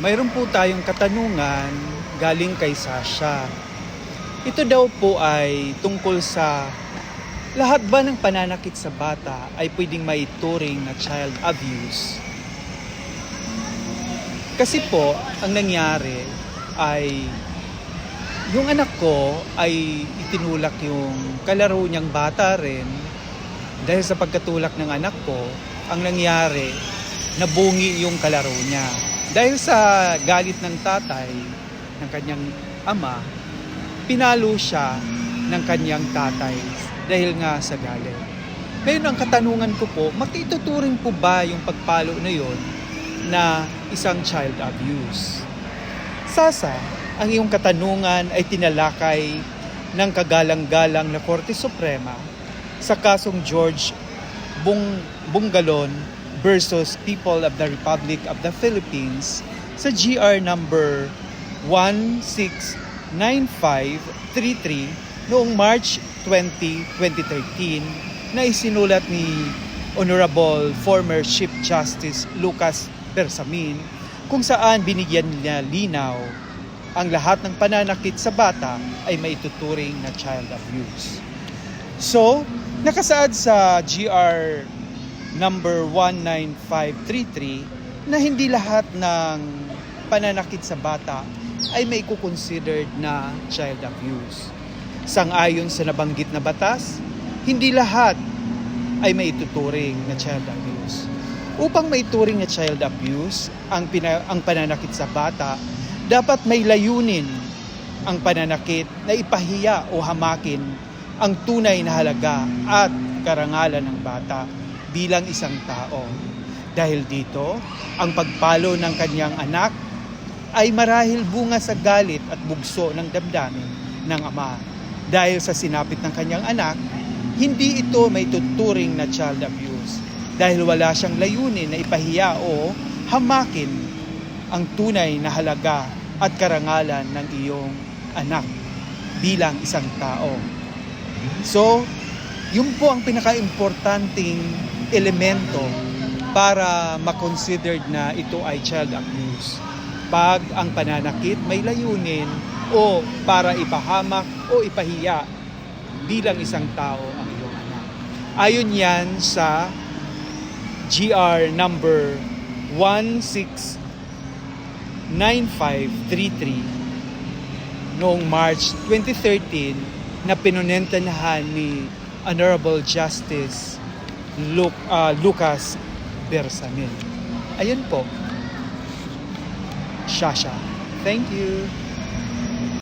Mayroon po tayong katanungan galing kay Sasha. Ito daw po ay tungkol sa lahat ba ng pananakit sa bata ay pwedeng maituring na child abuse? Kasi po, ang nangyari ay yung anak ko ay itinulak yung kalaro niyang bata rin. Dahil sa pagkatulak ng anak ko, ang nangyari, nabungi yung kalaro niya. Dahil sa galit ng tatay, ng kanyang ama, pinalo siya ng kanyang tatay dahil nga sa galit. Ngayon ang katanungan ko po, makituturing po ba yung pagpalo na yon na isang child abuse? Sasa, ang iyong katanungan ay tinalakay ng kagalang-galang na Korte Suprema sa kasong George Bungalon versus People of the Republic of the Philippines sa GR number 169533 noong March 20, 2013 na isinulat ni Honorable former Chief Justice Lucas Bersamin, kung saan binigyan niya linaw ang lahat ng pananakit sa bata ay maituturing na child abuse. So, nakasaad sa GR number 19533 na hindi lahat ng pananakit sa bata ay may considered na child abuse. Sang-ayon sa nabanggit na batas, hindi lahat ay maituturing na child abuse. Upang maituring na child abuse, ang pananakit sa bata, dapat may layunin ang pananakit na ipahiya o hamakin ang tunay na halaga at karangalan ng bata bilang isang tao. Dahil dito, ang pagpalo ng kanyang anak ay marahil bunga sa galit at bugso ng damdamin ng ama. Dahil sa sinapit ng kanyang anak, hindi ito may tuturing na child abuse dahil wala siyang layunin na ipahiya o hamakin ang tunay na halaga at karangalan ng iyong anak bilang isang tao. So, yun po ang pinaka-importanting elemento para ma-considered na ito ay child abuse. Pag ang pananakit may layunin o para ipahamak o ipahiya bilang isang tao ang iyong anak. Ayon yan sa GR number 169533 noong March 2013 na pinunentanahan ni Honorable Justice Lucas Bersamin. Ayun po. Sasha. Thank you.